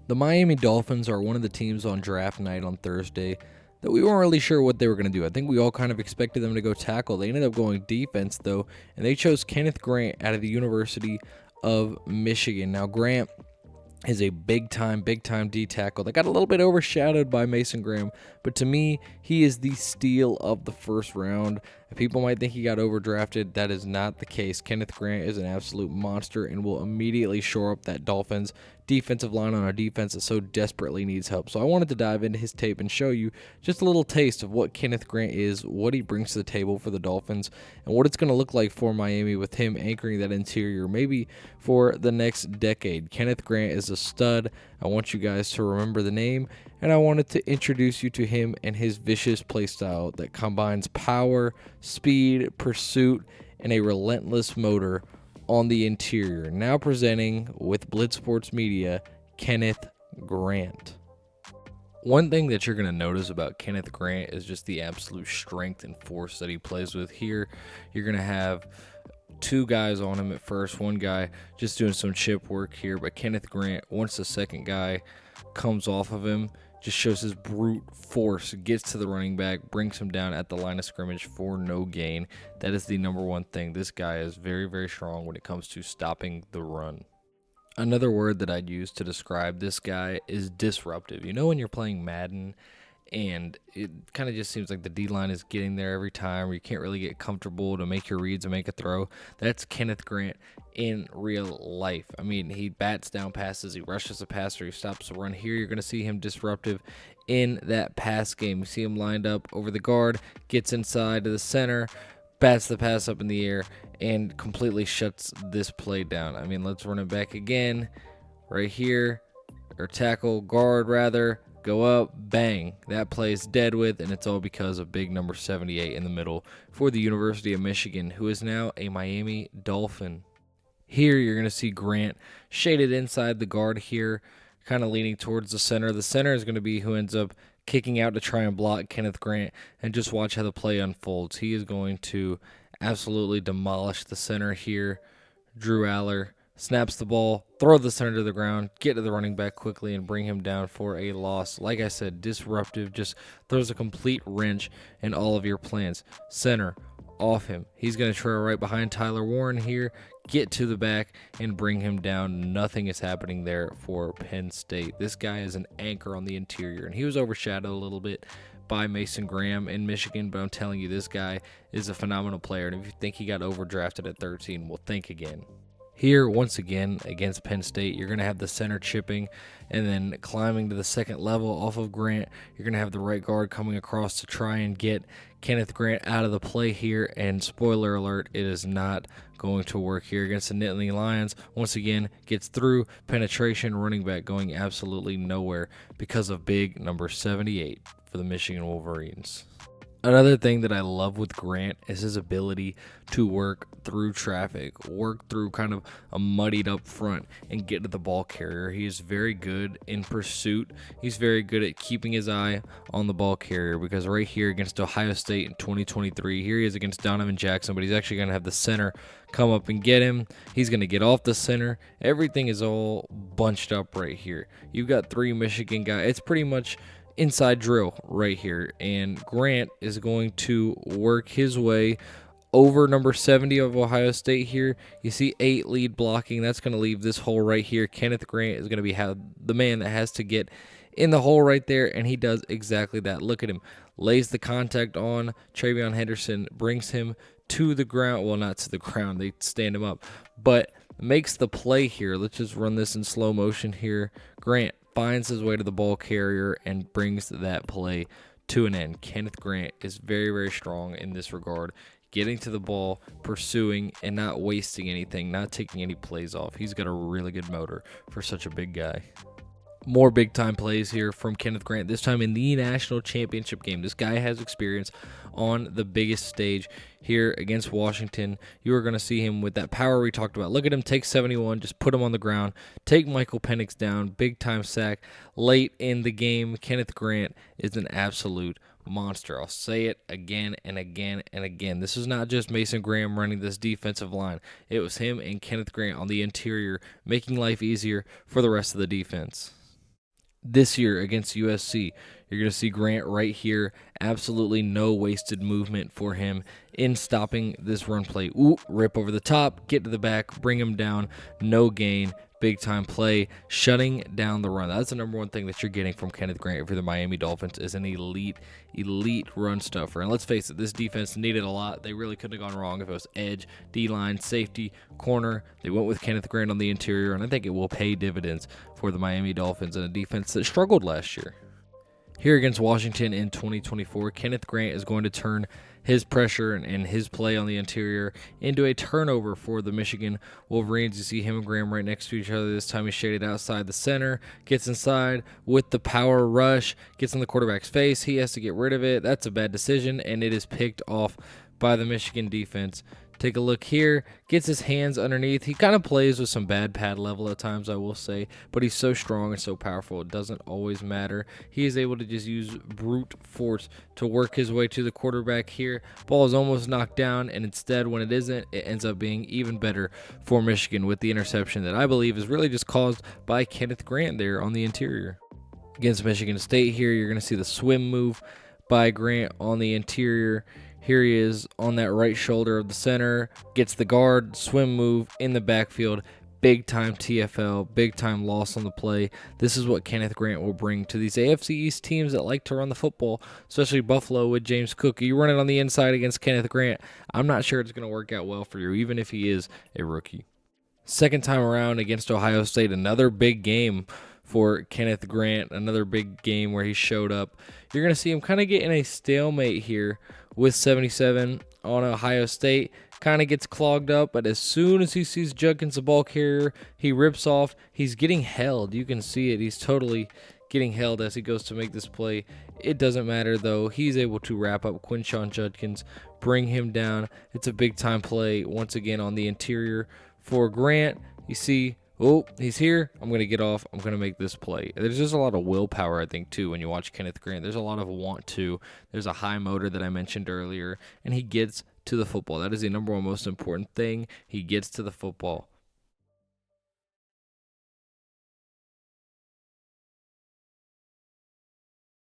The Miami Dolphins are one of the teams on draft night on Thursday that we weren't really sure what they were going to do. I think we all kind of expected them to go tackle. They ended up going defense, though, and they chose Kenneth Grant out of the University of Michigan. Now, Grant is a big time D tackle that got a little bit overshadowed by Mason Graham, but to me, he is the steal of the first round. People might think he got overdrafted. That is not the case. Kenneth Grant is an absolute monster and will immediately shore up that Dolphins defensive line on our defense that so desperately needs help. So I wanted to dive into his tape and show you just a little taste of what Kenneth Grant is, what he brings to the table for the Dolphins, and what it's going to look like for Miami with him anchoring that interior maybe for the next decade. Kenneth Grant is a stud. I want you guys to remember the name, and I wanted to introduce you to him and his vicious play style that combines power, speed, pursuit, and a relentless motor on the interior. Now presenting with Blitz Sports Media, Kenneth Grant. One thing that you're going to notice about Kenneth Grant is just the absolute strength and force that he plays with. Here, you're going to have two guys on him at first, one guy just doing some chip work here, but Kenneth Grant, once the second guy comes off of him, just shows his brute force, gets to the running back, brings him down at the line of scrimmage for no gain. That is the number one thing. This guy is very strong when it comes to stopping the run. Another word that I'd use to describe this guy is disruptive. You know when you're playing Madden and it kind of just seems like the D-line is getting there every time, or you can't really get comfortable to make your reads and make a throw? That's Kenneth Grant in real life. I mean, he bats down passes, he rushes a passer, he stops the run. Here you're going to see him disruptive in that pass game. You see him lined up over the guard, gets inside to the center, bats the pass up in the air, and completely shuts this play down. I mean, let's run it back again right here, or tackle, guard rather. Go up, bang. That play's dead with, and it's all because of big number 78 in the middle for the University of Michigan, who is now a Miami Dolphin. Here you're going to see Grant shaded inside the guard here, kind of leaning towards the center. The center is going to be who ends up kicking out to try and block Kenneth Grant, and just watch how the play unfolds. He is going to absolutely demolish the center here. Drew Aller snaps the ball, throw the center to the ground, get to the running back quickly, and bring him down for a loss. Like I said, disruptive, just throws a complete wrench in all of your plans. Center, off him. He's going to trail right behind Tyler Warren here, get to the back, and bring him down. Nothing is happening there for Penn State. This guy is an anchor on the interior, and he was overshadowed a little bit by Mason Graham in Michigan, but I'm telling you, this guy is a phenomenal player, and if you think he got overdrafted at 13, well, think again. Here, once again, against Penn State, you're going to have the center chipping and then climbing to the second level off of Grant. You're going to have the right guard coming across to try and get Kenneth Grant out of the play here. And spoiler alert, it is not going to work here against the Nittany Lions. Once again, gets through penetration, running back going absolutely nowhere because of big number 78 for the Michigan Wolverines. Another thing that I love with Grant is his ability to work through traffic, work through kind of a muddied up front, and get to the ball carrier. He is very good in pursuit. He's very good at keeping his eye on the ball carrier, because right here against Ohio State in 2023, here he is against Donovan Jackson, but he's actually going to have the center come up and get him. He's going to get off the center. Everything is all bunched up right here. You've got three Michigan guys. It's pretty much inside drill right here, and Grant is going to work his way over number 70 of Ohio State here. You see 8 lead blocking. That's going to leave this hole right here. Kenneth Grant is going to be the man that has to get in the hole right there, and he does exactly that. Look at him. Lays the contact on Travion Henderson, brings him to the ground. Well, not to the ground. They stand him up, but makes the play here. Let's just run this in slow motion here. Grant finds his way to the ball carrier and brings that play to an end. Kenneth Grant is very strong in this regard, getting to the ball, pursuing, and not wasting anything, not taking any plays off. He's got a really good motor for such a big guy. More big-time plays here from Kenneth Grant, this time in the national championship game. This guy has experience on the biggest stage here against Washington. You are going to see him with that power we talked about. Look at him take 71, just put him on the ground, take Michael Penix down, big-time sack late in the game. Kenneth Grant is an absolute monster. I'll say it again and again and again. This is not just Mason Graham running this defensive line. It was him and Kenneth Grant on the interior, making life easier for the rest of the defense. this year against USC. You're going to see Grant right here. Absolutely no wasted movement for him in stopping this run play. Ooh, rip over the top, get to the back, bring him down, no gain. Big time play, shutting down the run. That's the number one thing that you're getting from Kenneth Grant for the Miami Dolphins is an elite run stuffer. And let's face it, this defense needed a lot. They really couldn't have gone wrong if it was edge, D-line, safety, corner. They went with Kenneth Grant on the interior, and I think it will pay dividends for the Miami Dolphins and a defense that struggled last year. Here against Washington in 2024, Kenneth Grant is going to turn his pressure and his play on the interior into a turnover for the Michigan Wolverines. You see him and Graham right next to each other. This time he's shaded outside the center, gets inside with the power rush, gets in the quarterback's face. He has to get rid of it. That's a bad decision, and it is picked off by the Michigan defense. Take a look here, gets his hands underneath. He kind of plays with some bad pad level at times, I will say, but he's so strong and so powerful, it doesn't always matter. He is able to just use brute force to work his way to the quarterback here. Ball is almost knocked down, and instead, when it isn't, it ends up being even better for Michigan with the interception that I believe is really just caused by Kenneth Grant there on the interior. Against Michigan State here, you're going to see the swim move by Grant on the interior. Here he is on that right shoulder of the center, gets the guard, swim move in the backfield, big time TFL, big time loss on the play. This is what Kenneth Grant will bring to these AFC East teams that like to run the football, especially Buffalo with James Cook. You run it on the inside against Kenneth Grant, I'm not sure it's going to work out well for you, even if he is a rookie. Second time around against Ohio State, another big game for Kenneth Grant, another big game where he showed up. You're going to see him kind of get in a stalemate here with 77 on Ohio State. Kind of gets clogged up, but as soon as he sees Judkins, the ball carrier, he rips off. He's getting held. You can see it. He's totally getting held as he goes to make this play. It doesn't matter, though. He's able to wrap up Quinshon Judkins, bring him down. It's a big-time play once again on the interior for Grant. You see, oh, he's here. I'm going to get off. I'm going to make this play. There's just a lot of willpower, I think, too, when you watch Kenneth Grant. There's a lot of want to. There's a high motor that I mentioned earlier, and he gets to the football. That is the number one most important thing. He gets to the football.